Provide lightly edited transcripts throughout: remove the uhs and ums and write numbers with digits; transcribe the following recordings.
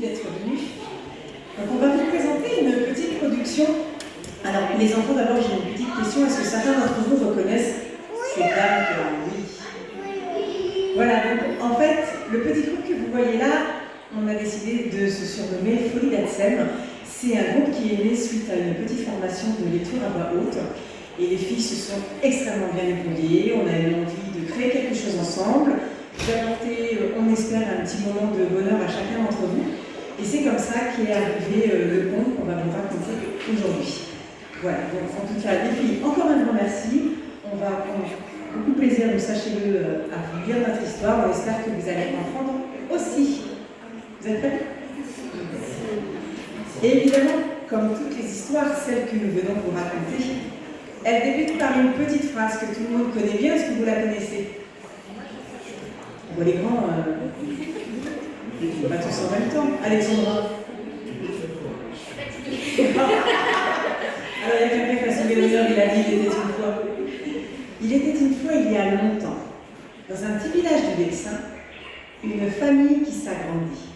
d'être venus. Donc on va vous présenter une petite production. Alors les enfants, d'abord j'ai une petite question. Est-ce que certains d'entre vous reconnaissent ces dames que oui. Voilà, donc en fait, le petit groupe que vous voyez là, on a décidé de se surnommer Folie d'Adsem. C'est un groupe qui est né suite à une petite formation de lecture à voix haute. Et les filles se sont extrêmement bien débrouillées. On a eu envie de créer quelque chose ensemble, d'apporter, on espère, un petit moment de bonheur à chacun d'entre vous. Et c'est comme ça qu'est arrivé le conte qu'on va vous raconter aujourd'hui. Voilà, donc en tout cas, les filles, encore un grand merci. On va prendre beaucoup de plaisir, vous sachez-le, à vous lire notre histoire. On espère que vous allez en prendre aussi. Vous êtes prêts? Et évidemment, comme toutes les histoires, celles que nous venons vous raconter, elle débute par une petite phrase que tout le monde connaît bien. Est-ce que vous la connaissez? Bon, les grands, pas tous en même temps. Alexandra. Alors, il y a quelqu'un qui a soulevé l'honneur, il a dit il était une fois. Il était une fois, il y a longtemps, dans un petit village du Vexin, une famille qui s'agrandit.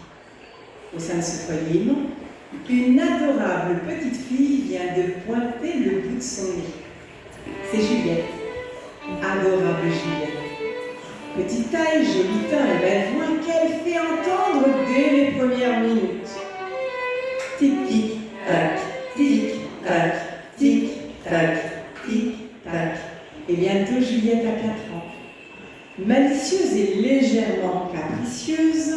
Au sein de ce foyer immense, une adorable petite fille vient de pointer le bout de son nez. C'est Juliette, adorable Juliette. Petite taille, jolie teint et belle voix qu'elle fait entendre dès les premières minutes. Tic-tic-tac, tic-tac, tic-tac, tic-tac. Et bientôt Juliette a 4 ans. Malicieuse et légèrement capricieuse,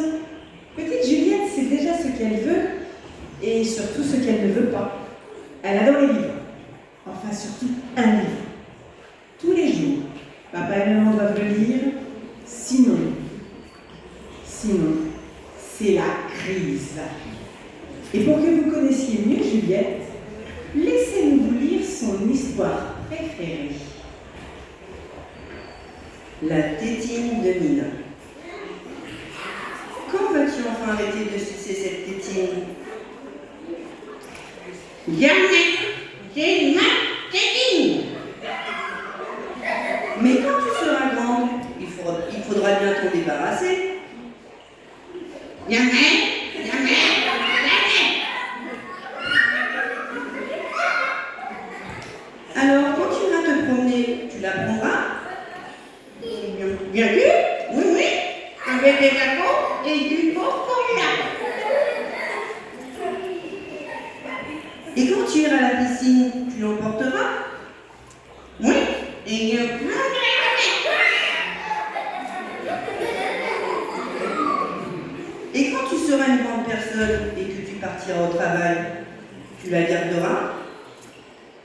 petite Juliette sait déjà ce qu'elle veut et surtout ce qu'elle ne veut pas. Elle adore les livres. Enfin, surtout un livre. Tous les jours, papa et maman doivent le lire, sinon, c'est la crise. Et pour que vous connaissiez mieux Juliette, laissez-nous vous lire son histoire préférée. La tétine de Nina. Quand vas-tu enfin arrêter de sucer cette tétine? Jamais, c'est ma tétine. Mais quand tu seras grande, il faudra bien t'en débarrasser. Jamais, jamais. Alors, quand tu iras te promener, tu la prendras? Bien sûr, oui, avec des cacos et du chocolat. Et quand tu iras à la piscine, tu l'emporteras? Oui, et je plongerai Et quand tu seras une grande personne et que tu partiras au travail, tu la garderas?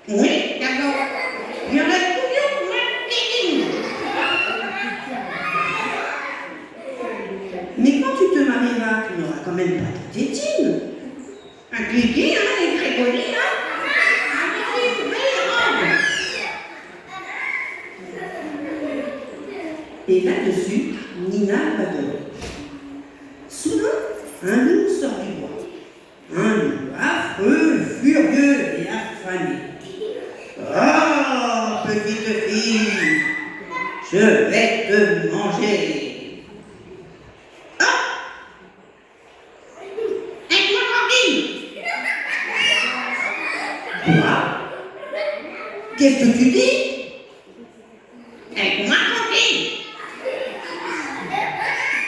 oui, d'accord. Il y en a toujours ma tétine. Mais quand tu te marieras, tu n'auras quand même pas de tétine. Un cliquet, hein, et très poli, hein. Avec une belle robe. Et là-dessus, Nina l'adore. Soudain, un loup sort du bois. Un loup affreux, furieux et affamé. Oh, petite fille, je vais te manger. Oh, aide-moi tranquille. Quoi? Qu'est-ce que tu dis? Aide-moi tranquille.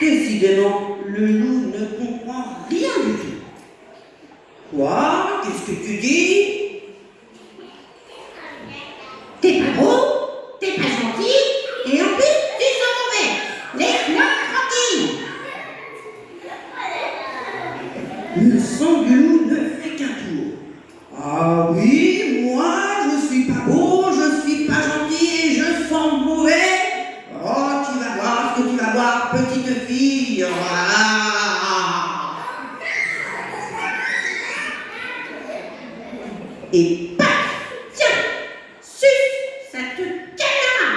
Décidément, le loup ne comprend rien du tout. Quoi? Qu'est-ce que tu dis? T'es pas beau, t'es pas gentil, et en plus, tu sens mauvais. Laisse-moi tranquille. Le sang du loup ne fait qu'un tour. Ah oui, moi, je suis pas beau, je suis pas gentil et je sens mauvais. Oh, tu vas voir ce que tu vas voir, petite fille. Ah. Et paf, tiens, suce, ça te calmera.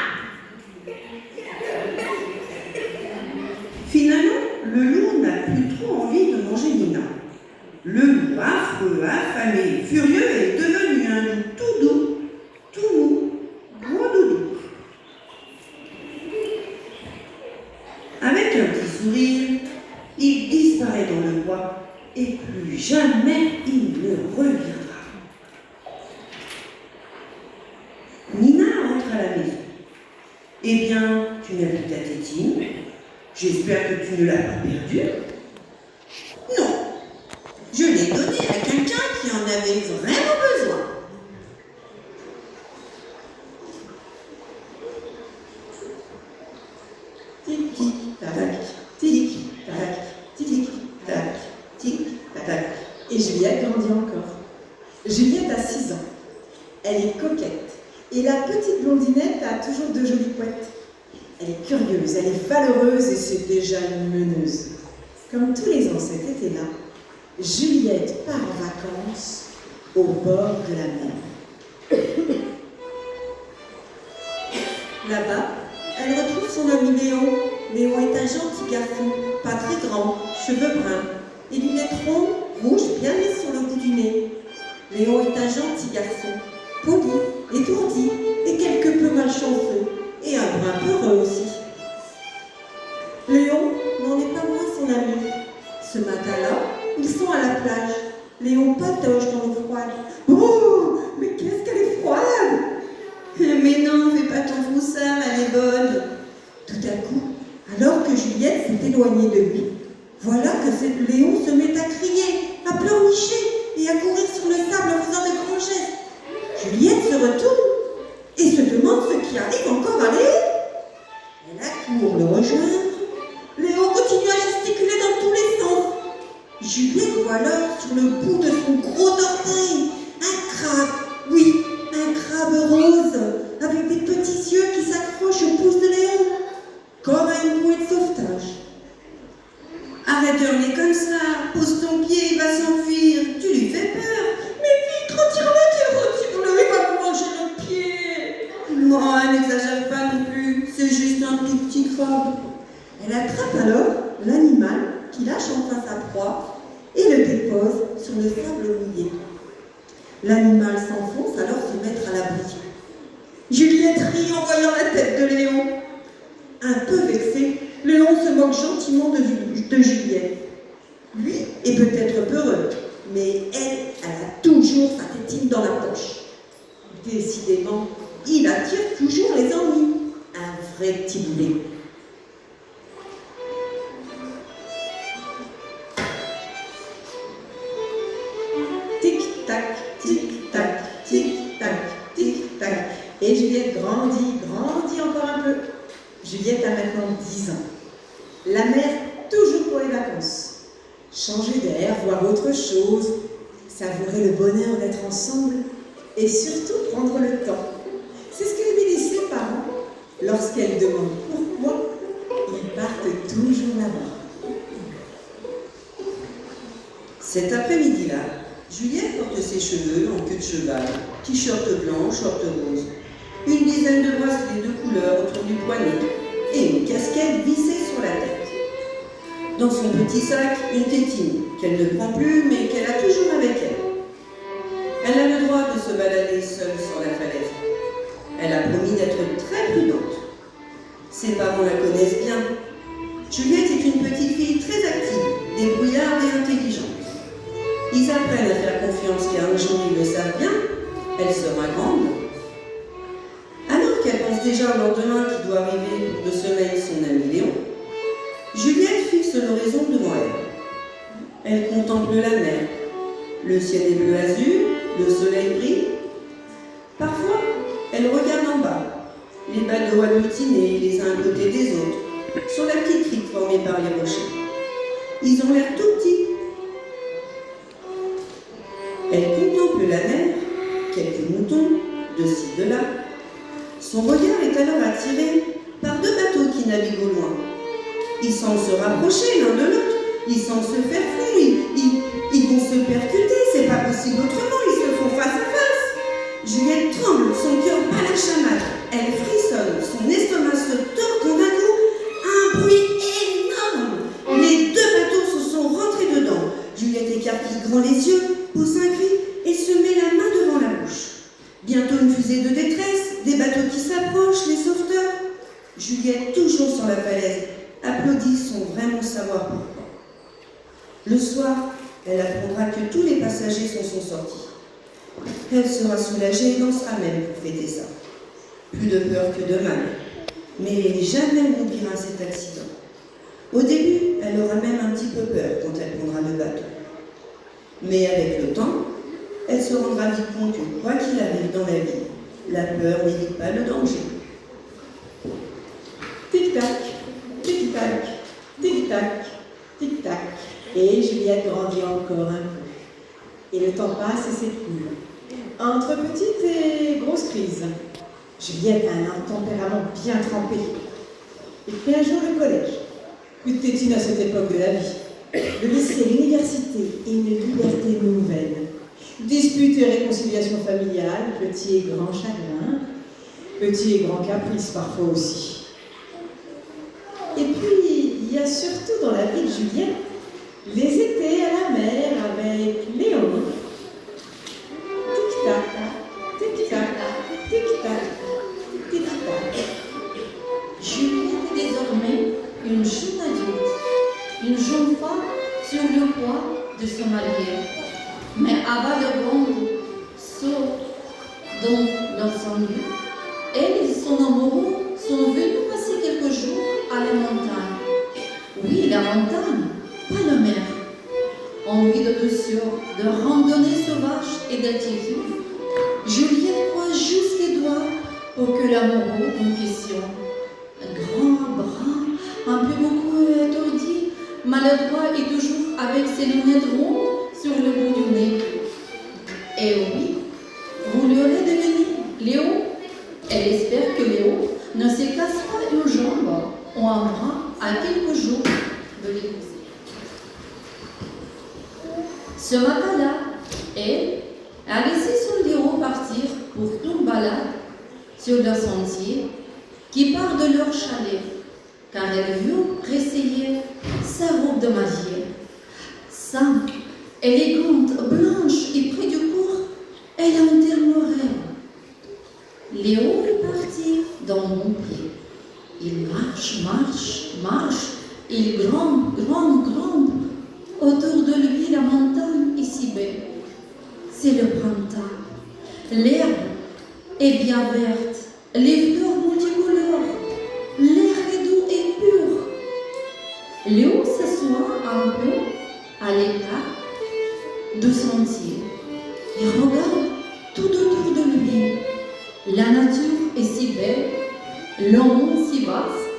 Finalement, le loup n'a plus trop envie de manger Nina. Le loup affreux, affamé, furieux est devenu un loup tout doux, tout mou, gros doudou. Avec un petit sourire, il disparaît dans le bois et et plus jamais il ne reviendra. Nina entre à la maison. Eh bien, tu n'as plus ta tétine. J'espère que tu ne l'as pas perdue. Non, je l'ai donnée à quelqu'un qui en avait vraiment besoin. Tic-tac, tic-tac, tic-tac, tic-tac. Et Juliette grandit encore. Juliette a 6 ans. Elle est coquette. Et la petite blondinette a toujours de jolies couettes. Elle est curieuse, elle est valeureuse et c'est déjà une meneuse. Comme tous les ans cet été-là, Juliette part en vacances au bord de la mer. Là-bas, elle retrouve son ami Léon. Léon est un gentil garçon, pas très grand, cheveux bruns, et lunettes rondes, rouges, bien mises sur le bout du nez. Léon est un gentil garçon, poli, étourdi et quelque peu malchanceux, et un brin peureux aussi. Léon n'en est pas moins son ami. Ce matin-là, ils sont à la plage. Léon patauge dans l'eau froide. Oh, mais qu'est-ce qu'elle est froide! Mais non, fais pas ton fou Sam, elle est bonne. Tout à coup, alors que Juliette s'est éloignée de lui, voilà que Léon se met à crier, à pleurnicher et à courir sur le sable en faisant de grands gestes. Juliette se retourne et se demande ce qui arrive encore à Léon. Elle accourt le rejoindre. Léon continue à gesticuler dans tous les sens. Juliette voit alors sur le bout de son gros orteil un crabe, oui, un crabe rose, avec des petits yeux qui s'accrochent au pouce de Léon, comme à une bouée de sauvetage. Arrête de hurler comme ça, pose ton pied, il va s'enfuir, tu lui fais peur. Mais vite, retire-le, il va me manger le pied. Moi, n'exagère pas non plus, c'est juste un tout petit crabe. Elle attrape alors l'animal qui lâche enfin sa proie et le dépose sur le sable mouillé. L'animal s'enfonce alors se mettre à l'abri. Juliette rit en voyant la tête de Léon. Un peu vexé, Léon se moque gentiment de Juliette. Lui est peut-être peureux, mais elle a toujours sa tétine dans la poche. Décidément, il attire toujours les ennuis. Un vrai petit boulet. Tic-tac, tic-tac, tic-tac, tic-tac. Et Juliette grandit encore un peu. Juliette a maintenant 10 ans. La mère, toujours pour les vacances. Changer d'air, voir autre chose, savourer le bonheur d'être ensemble et surtout prendre le temps. C'est ce que lui disent ses parents lorsqu'elle demande pourquoi ils partent toujours là-bas. Cet après-midi-là, Juliette porte ses cheveux en queue de cheval, t-shirt blanc, short rose, une dizaine de bracelets de couleurs autour du poignet et une casquette vissée sur la tête. Dans son petit sac, une tétine qu'elle ne prend plus mais qu'elle a toujours avec elle. Elle a le droit de se balader seule sur la falaise. Elle a promis d'être très prudente. Ses parents la connaissent bien. Juliette est une petite fille très active, débrouillarde et intelligente. Ils apprennent à faire confiance car un jour ils le savent bien, elle sera grande. Alors qu'elle pense déjà au lendemain qui doit arriver pour 2 semaines son ami Léon, Juliette fixe l'horizon devant elle. Elle contemple la mer. Le ciel est bleu azur, le soleil brille. Parfois, elle regarde en bas, les badauds agglutinés les uns à côté des autres, sur la petite crique formée par les rochers. Ils ont l'air tout petits. Elle contemple la mer, quelques moutons, de ci, de là. Son regard est alors attiré par 2 bateaux qui naviguent au loin. Ils semblent se rapprocher l'un de l'autre, ils semblent se faire fondre, ils vont se percuter, c'est pas possible autrement, ils se font face à face. Juliette tremble, son cœur bat la chamade, elle frissonne, son estomac se tord quand d'un coup, un bruit énorme. Les 2 bateaux se sont rentrés dedans. Juliette écarquille grand les yeux, pousse un cri et se met la main devant la bouche. Bientôt une fusée de détresse, des bateaux qui s'approchent, les sauveteurs. Juliette, toujours sur la falaise, applaudit sans vraiment savoir pourquoi. Le soir, Elle apprendra que tous les passagers s'en sont sortis. Elle sera soulagée et dansera même pour fêter ça. Plus de peur que de mal. Mais jamais elle n'oubliera cet accident. Au début, elle aura même un petit peu peur quand elle prendra le bateau. Mais avec le temps, elle se rendra vite compte que quoi qu'il arrive dans la vie, la peur n'évite pas le danger. Tic-tac, tic-tac, tic-tac, tic-tac. Et Juliette grandit encore un peu. Et le temps passe et s'écoule. Entre petite et grosse crise. Juliette a un tempérament bien trempé. Et puis un jour le collège. Plus de tétine à cette époque de la vie. Le lycée, l'université et une liberté nouvelle. Disputes et réconciliation familiale, petits et grands chagrins, petits et grands caprices parfois aussi. Et puis, il y a surtout dans la vie de Juliette les étés à la mer avec Léon. Tic-tac, tic-tac, tic-tac, tic-tac. Juliette est désormais une jeune adulte, une jeune femme sur le point de se marier. Mais avant le grand saut dans l'incendie, elle et son amoureux sont venus passer quelques jours à la montagne. Oui, la montagne, pas la mer. Envie de douceur, de randonnée sauvage et d'altitude, Juliette croise juste les doigts pour que l'amoureux en question, grand, brun, un peu beaucoup étourdi, maladroit et toujours avec ses lunettes rondes sur le bout du nez. Et oui, vous lui aurez deviné, Léo. Elle espère que Léo ne se casse pas une jambe ou un bras à quelques jours de l'épouser. Ce matin-là, elle a laissé son Léo partir pour une balade sur le sentier qui part de leur chalet, car elle veut réessayer sa robe de mariée. Simple, élégante, blanche et près du corps, elle a un terme rêve. Léo est parti dans mon pied. Il marche, marche, marche, il grimpe, grimpe, grimpe. Autour de lui, la montagne est si belle. C'est le printemps. L'herbe est bien verte, les fleurs multicolores, l'air est doux et pur. Léo s'assoit un peu à l'écart du sentier et regarde tout autour de lui. La nature est si belle, le monde si vaste.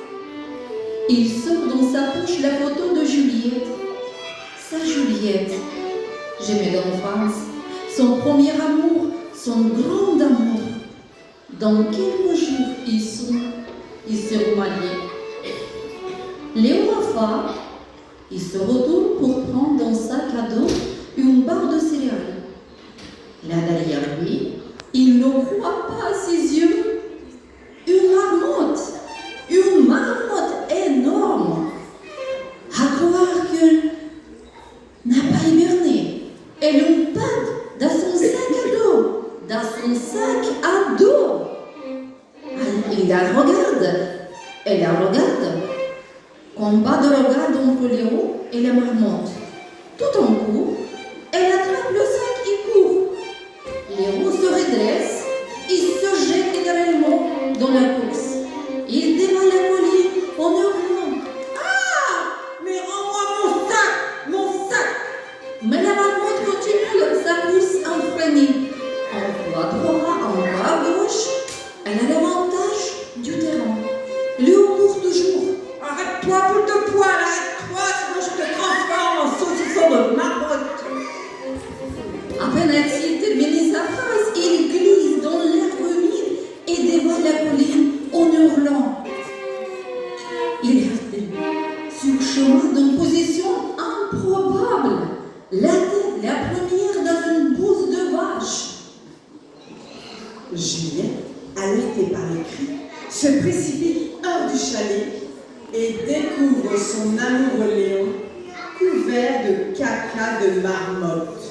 Il sort dans sa poche la photo de Juliette. Sa Juliette, j'aimais d'enfance, son premier amour, son grand amour. Dans quelques jours, ils seront mariés. Léo a faim, il se retourne pour prendre dans sa sac à dos une barre de céréales. Là derrière lui, il ne voit pas à ses yeux une marmotte énorme. À croire qu'elle n'a pas hiberné. Elle a une patte dans son sac à dos. Il la regarde. Elle la regarde. Combat de regard entre Léo et la marmotte. Tout en coup, elle attrape le sac et court. Léo se redresse, il se jette littéralement dans la course. Il dévale la colline en hurlant. Ah! Mais rends-moi mon sac! Mais la marmotte continue sa course enfreinée. En voie droit, en voie gauche, elle a l'avantage du terrain. Léo court toujours. Arrête-toi, boule de poil, arrête-toi, sinon je te transforme en saucisson de marmotte. À peine a-t-il terminé sa phrase, il glisse dans l'herbe humide et dévale la colline en hurlant. Il est sur chemin d'une position improbable, la tête la première dans une bouse de vache. Juliette, alertée par les cris, se précipite hors du chalet et découvre son amoureux Léon couvert de caca de marmotte.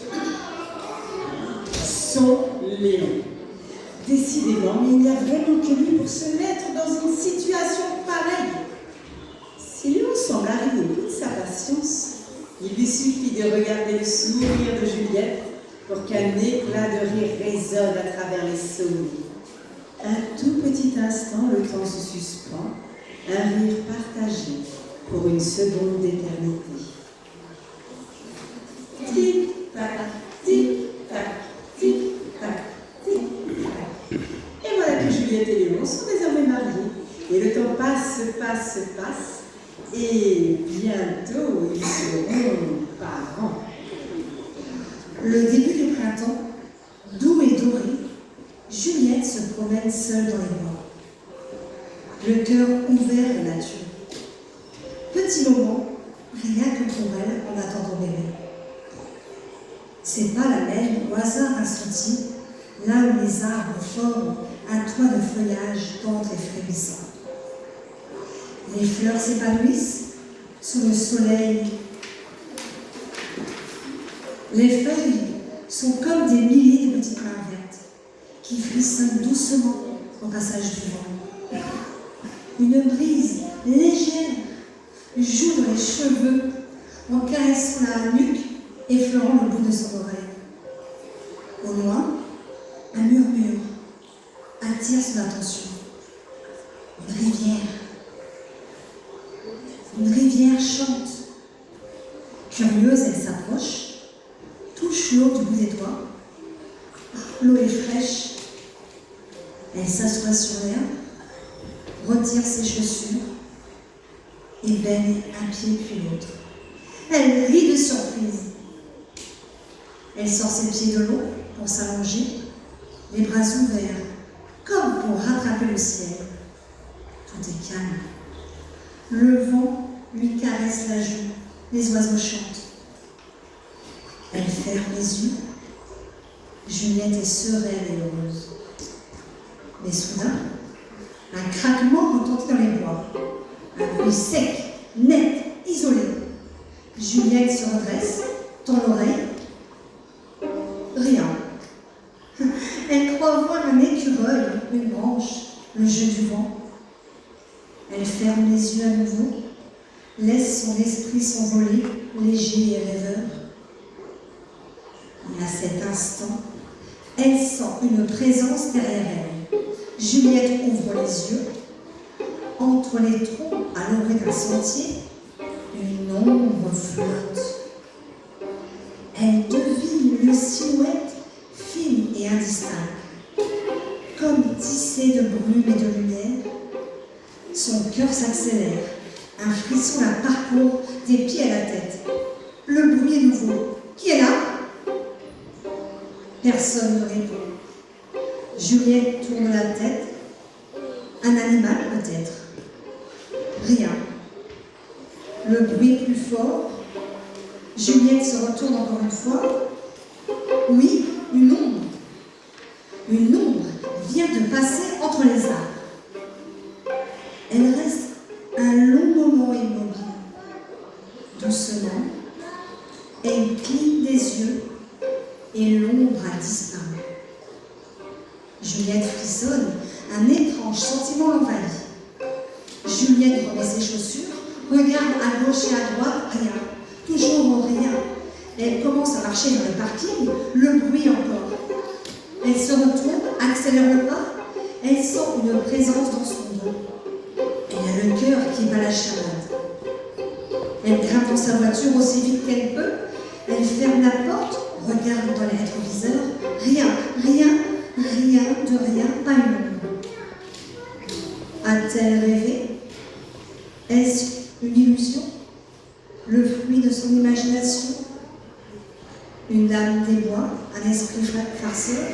Son Léon. Décidément, mais il n'y a vraiment que lui pour se mettre dans une situation pareille. Si Léon semble arriver au bout de sa patience, Il lui suffit de regarder le sourire de Juliette pour qu'un éclat de rire résonne à travers les sommets. Un tout petit instant, le temps se suspend, un rire partagé pour une seconde d'éternité. Tic-tac, tic-tac, tic-tac, tic-tac. Et voilà que Juliette et Léon sont désormais mariés. Et le temps passe, et bientôt ils seront parents. Le début du printemps, doux et doré, Juliette se promène seule dans les bois, le cœur ouvert à la nature. Petit moment, rien que pour elle, en attendant bébé. C'est pas la même au hasard d'un sentier, là où les arbres forment un toit de feuillage tendre et frémissant. Les fleurs s'épanouissent sous le soleil. Les feuilles sont comme des milliers de petites mains vertes qui frissonnent doucement au passage du vent. Une brise légère joue dans les cheveux en caressant la nuque, effleurant le bout de son oreille. Au loin, un murmure attire son attention. Une rivière chante. Curieuse, elle s'approche, touche l'eau du bout des doigts. L'eau est fraîche. Elle s'assoit sur l'herbe, retire ses chaussures et baigne un pied puis l'autre. Elle rit de surprise. Elle sort ses pieds de l'eau pour s'allonger, les bras ouverts, comme pour rattraper le ciel. Tout est calme. Le vent lui caresse la joue, les oiseaux chantent. Elle ferme les yeux. Juliette est sereine et heureuse. Mais soudain, un craquement retentit dans les bois. Un bruit sec, net, isolé. Juliette se redresse, tend l'oreille. Rien. Elle croit voir un écureuil, une branche, le jeu du vent. Elle ferme les yeux à nouveau, laisse son esprit s'envoler, léger et rêveur. Et à cet instant, elle sent une présence derrière elle. Juliette ouvre les yeux. Entre les troncs, à l'orée d'un sentier, une ombre flotte. Elle devine une silhouette fine et indistincte, comme tissée de brume et de lumière. Son cœur s'accélère, un frisson la parcourt des pieds à la tête. Le bruit est nouveau. Qui est là? Personne ne répond. Juliette tourne la tête. Un animal peut-être. Rien. Le bruit est plus fort. Juliette se retourne encore une fois. Oui, une ombre. Une ombre vient de passer entre les arbres. Elle reste un long moment immobile. Doucement, elle cligne des yeux et l'ombre a disparu. Juliette frissonne, un étrange sentiment l'envahit. Juliette remet ses chaussures, regarde à gauche et à droite, rien, toujours rien. Elle commence à marcher dans le parking, le bruit encore. Elle se retourne, accélère le pas, elle sent une présence dans son dos. Elle a le cœur qui bat la chamade. Elle grimpe dans sa voiture aussi vite qu'elle peut. Elle ferme la porte, regarde dans les rétroviseurs. Rien, pas une ombre. A-t-elle rêvé? Est-ce une illusion? Le fruit de son imagination? Une dame des bois, un esprit farceur?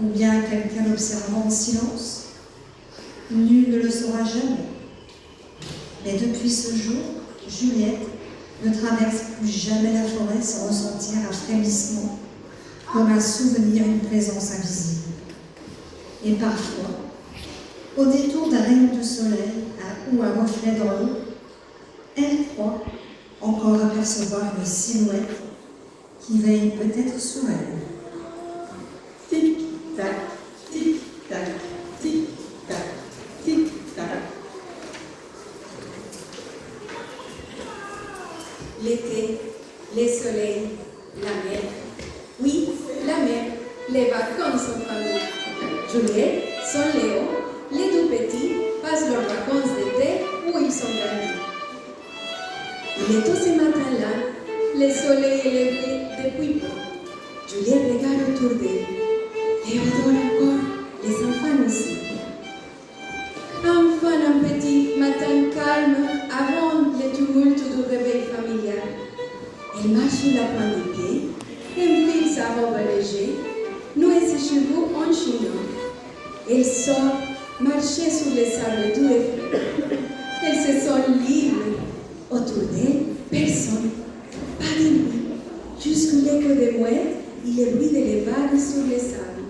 Ou bien quelqu'un l'observant en silence? Nul ne le saura jamais. Mais depuis ce jour, Juliette ne traverse plus jamais la forêt sans ressentir un frémissement, comme un souvenir, une présence invisible. Et parfois, au détour d'un rayon de soleil ou un reflet dans l'eau, elle croit encore apercevoir une silhouette qui veille peut-être sur elle. Tic-tac, tic-tac, tic-tac, tic-tac. L'été les vacances en famille. Juliette, son Léo, les deux petits passent leurs vacances d'été où ils sont grandis. Il est tôt ce matin-là, le soleil est levé depuis peu. Juliette regarde autour d'elle. Léo dort encore, les enfants aussi. Enfin un petit matin calme avant le tumulte du réveil familial. Elle marche sur la pointe des pieds, enfile sa robe légère, noue ses cheveux en chignon. Elle sort marcher sur les sables doux et frais. Elle se sent libre. Autour d'elle, personne, pas de bruit, juste l'écho des mouettes et le bruit des vagues sur les sables.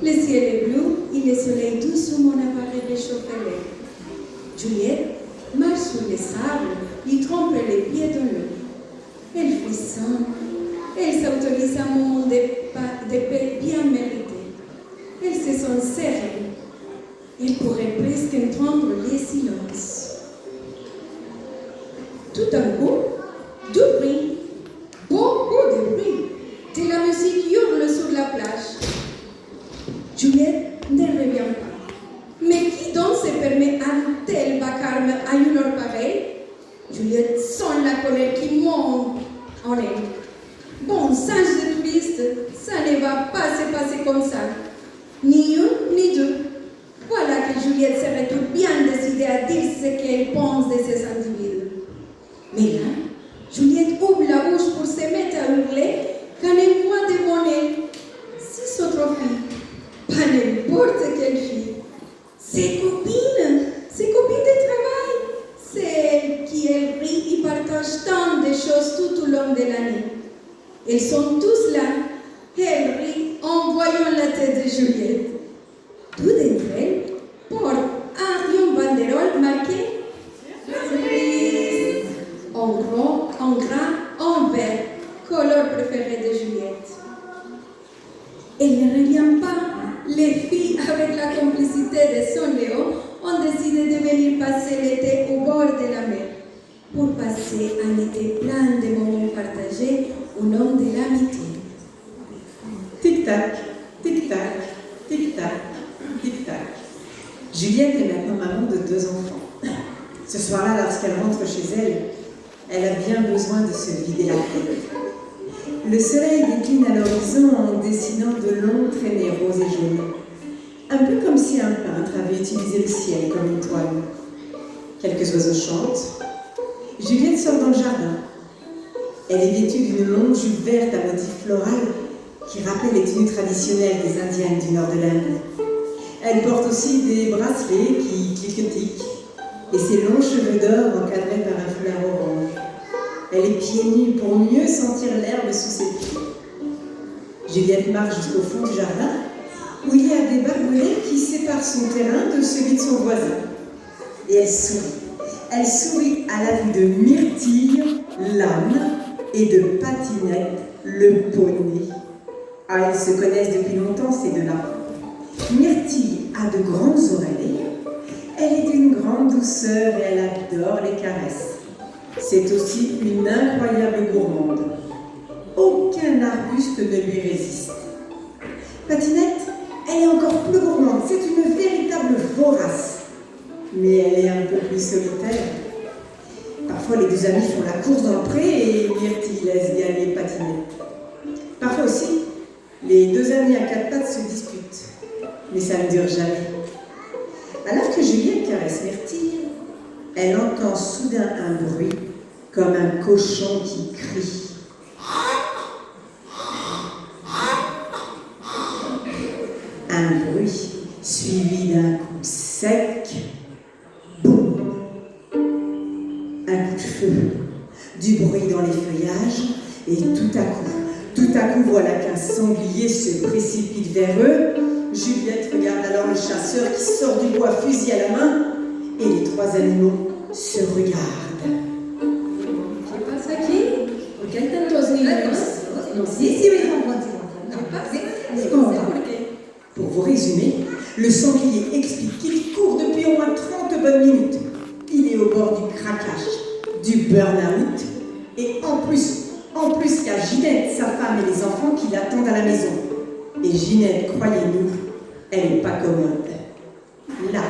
Le ciel est bleu et le soleil doucement apparaît réchauffer l'air. Juliette marche sur les sables et trempe les pieds dans l'eau. Elle frissonne. Elle s'autorise un moment de paix bien mérité. Elle se sent sereine. Il pourrait presque entendre les silences. Tout d'un coup, du bruit, beaucoup de bruit, de la musique hurle sur la plage. Juliette ne revient pas. Mais qui donc se permet un tel vacarme à une heure pareille? Juliette sent la colère qui monte en elle. Bon singe de touriste, ça ne va pas se passer comme ça. Ni une, ni deux. Voilà que Juliette serait tout bien décidée à dire ce qu'elle pense de ces individus. Mais là, Juliette ouvre la bouche pour se mettre à hurler quand elle voit devant elle 6 autres filles. Pas n'importe quelle fille. Ses copines de travail. Celles qui elles rient et partagent tant de choses tout au long de l'année. Elles sont tous là. Elles rient en voyant la tête de Juliette. Toutes d'entre elles portent un banderole marqué Surprise en gros, en gras, en vert, couleur préférée de Juliette. Elle ne revient pas. Les filles, avec la complicité de son Léo, ont décidé de venir passer l'été au bord de la mer pour passer un été plein de moments partagés au nom de l'amitié. Tic-tac, tic-tac, tic-tac, tic-tac. Juliette est maintenant maman de 2 enfants. Ce soir-là, lorsqu'elle rentre chez elle, elle a bien besoin de se vider la tête. Le soleil décline à l'horizon en dessinant de longs traînées roses et jaunes. Un peu comme si un peintre avait utilisé le ciel comme une toile. Quelques oiseaux chantent. Juliette sort dans le jardin. Elle est vêtue d'une longue jupe verte à motif floral qui rappelle les tenues traditionnelles des Indiennes du nord de l'Inde. Elle porte aussi des bracelets qui cliquetent et ses longs cheveux d'or encadrés par un foulard orange. Elle est pieds nus pour mieux sentir l'herbe sous ses pieds. Juliette marche jusqu'au fond du jardin où il y a des barbelés qui séparent son terrain de celui de son voisin. Et elle sourit. Elle sourit à la vue de Myrtille, l'âne, et de Patinette, le poney. Ah, ils se connaissent depuis longtemps, ces deux-là. Myrtille a de grandes oreilles. Elle est d'une grande douceur et elle adore les caresses. C'est aussi une incroyable gourmande. Aucun arbuste ne lui résiste. Patinette, elle est encore plus gourmande. C'est une véritable vorace. Mais elle est un peu plus solitaire. Parfois, les deux amis font la course dans le pré et Myrtille laisse gagner Patinette. Parfois aussi, les deux amis à 4 pattes se disputent. Mais ça ne dure jamais. Alors que Juliette caresse Myrtille, elle entend soudain un bruit, comme un cochon qui crie. Un bruit suivi d'un coup sec. Boum! Un coup de feu, du bruit dans les feuillages, et tout à coup, voilà qu'un sanglier se précipite vers eux. Juliette regarde alors le chasseur qui sort du bois, fusil à la main, et les 3 animaux se regardent. ¿Qué pasa aquí? ¿Por qué hay tantos niños? No, sí, oui. ¿Qué pasa? ¿Cómo? ¿Por qué? Pour vous résumer, le sanglier explique qu'il court depuis au moins 30 bonnes minutes. Il est au bord du craquage, du burn-out, et en plus, il y a Ginette, sa femme et les enfants qui l'attendent à la maison. Et Ginette, croyez-nous, elle n'est pas commode. Là,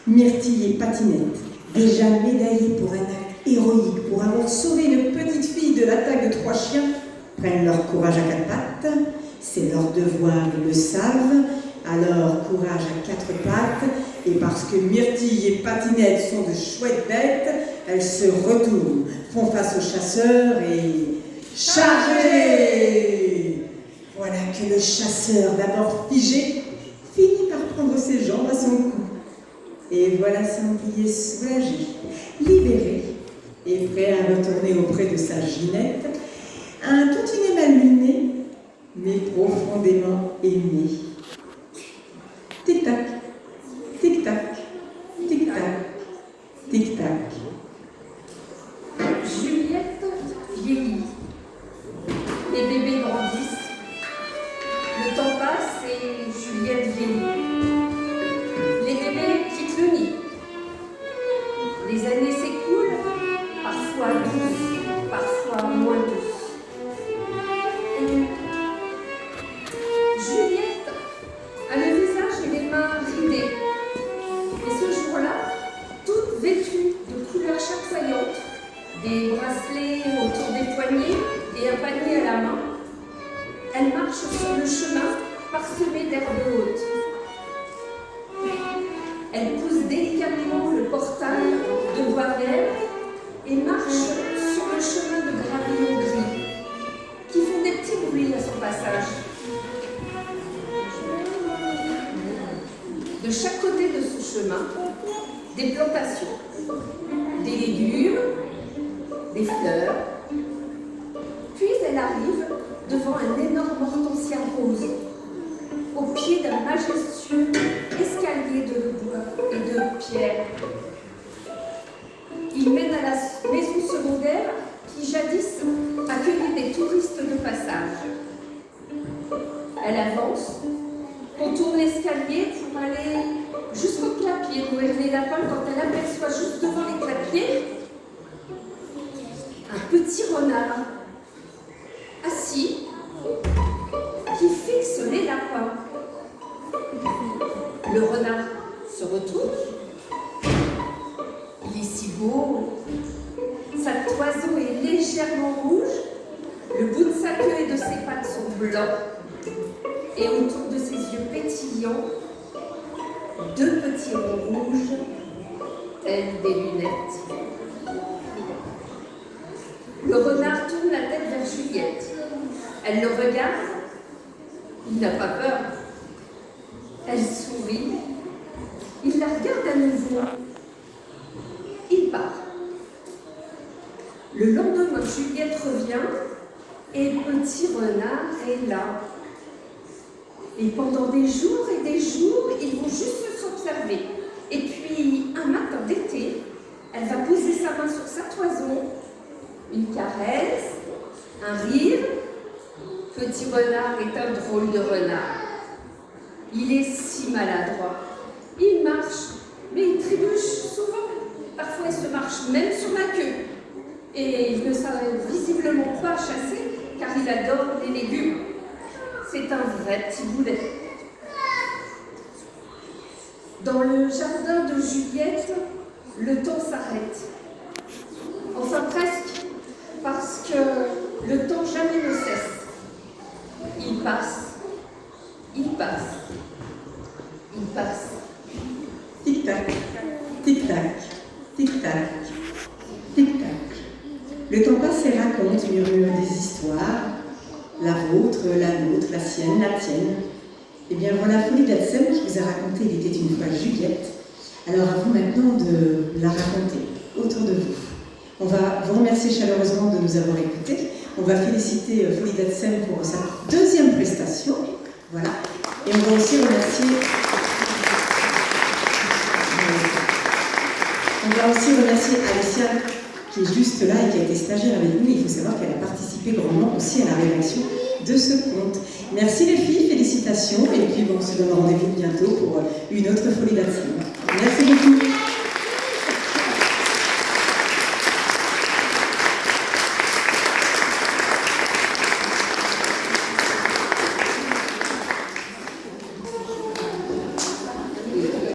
Myrtille et Patinette, déjà médaillées pour un acte héroïque, pour avoir sauvé une petite fille de l'attaque de 3 chiens, prennent leur courage à 4 pattes. C'est leur devoir, ils le savent. Alors, courage à 4 pattes. Et parce que Myrtille et Patinette sont de chouettes bêtes, elles se retournent, font face aux chasseurs et... Chargez! Voilà que le chasseur, d'abord figé, finit par prendre ses jambes à son cou. Et voilà Sanglier soulagé, libéré, et prêt à retourner auprès de sa Ginette, un tantinet malmené, mais profondément aimé. Tic-tac, tic-tac, tic-tac, tic-tac. Juliette vieillit. Les bébés grandissent. Le temps passe et Juliette vieillit. Les bébés quittent le nid. Les années s'écoulent, parfois douces, parfois moins douces. Et Juliette a le visage et les mains ridées. Et ce jour-là, toute vêtue de couleurs chatoyantes, des bracelets autour des poignets et un panier à la main, elle marche sur le chemin parsemé d'herbes hautes. Elle pousse délicatement le portail de bois vert et marche sur le chemin de gravillons gris qui font des petits bruits à son passage. De chaque côté de ce chemin, des plantations, des légumes, des fleurs. Puis elle arrive devant un énorme hortensia rose, au pied d'un majestueux escalier de bois et de pierre. Il mène à la maison secondaire qui jadis accueillait des touristes de passage. Elle avance, contourne l'escalier pour aller jusqu'au clapier nourrir les lapins quand elle aperçoit juste devant les clapiers un petit renard assis qui fixe les lapins. Le renard se retourne. Il est si beau. Sa toison est légèrement rouge. Le bout de sa queue et de ses pattes sont blancs. Et autour de ses yeux pétillants, 2 petits ronds rouges, tels des lunettes. Le renard tourne la tête vers Juliette. Elle le regarde. Il n'a pas peur. Elle sourit. Il la regarde à nouveau. Il part. Le lendemain, Juliette revient et Petit Renard est là. Et pendant des jours, ils vont juste s'observer. Et puis, un matin d'été, elle va poser sa main sur sa toison. Une caresse, un rire. Petit Renard est un drôle de renard. Il est si maladroit. Il marche, mais il trébuche souvent. Parfois, il se marche même sur la queue. Et il ne savait visiblement pas chasser, car il adore les légumes. C'est un vrai petit boulet. Dans le jardin de Juliette, le temps s'arrête. Enfin presque, parce que le temps jamais ne cesse. Il passe, il passe, il passe. Tic-tac, tic-tac, tic-tac, tic-tac. Le temps passe et raconte, murmure des histoires. La vôtre, la nôtre, la sienne, la tienne. Eh bien voilà, Folie d'Adsem qui vous a raconté Il était une fois Juliette. Alors à vous maintenant de la raconter autour de vous. On va vous remercier chaleureusement de nous avoir écoutés. On va féliciter Folie d'Adsem pour sa 2e prestation. Voilà. Et on va aussi remercier... Alessia qui est juste là et qui a été stagiaire avec nous. Il faut savoir qu'elle a participé grandement aussi à la rédaction de ce conte. Merci les filles, félicitations. Et puis bon, on se donne rendez-vous bientôt pour une autre Folie d'Adsem. Merci beaucoup.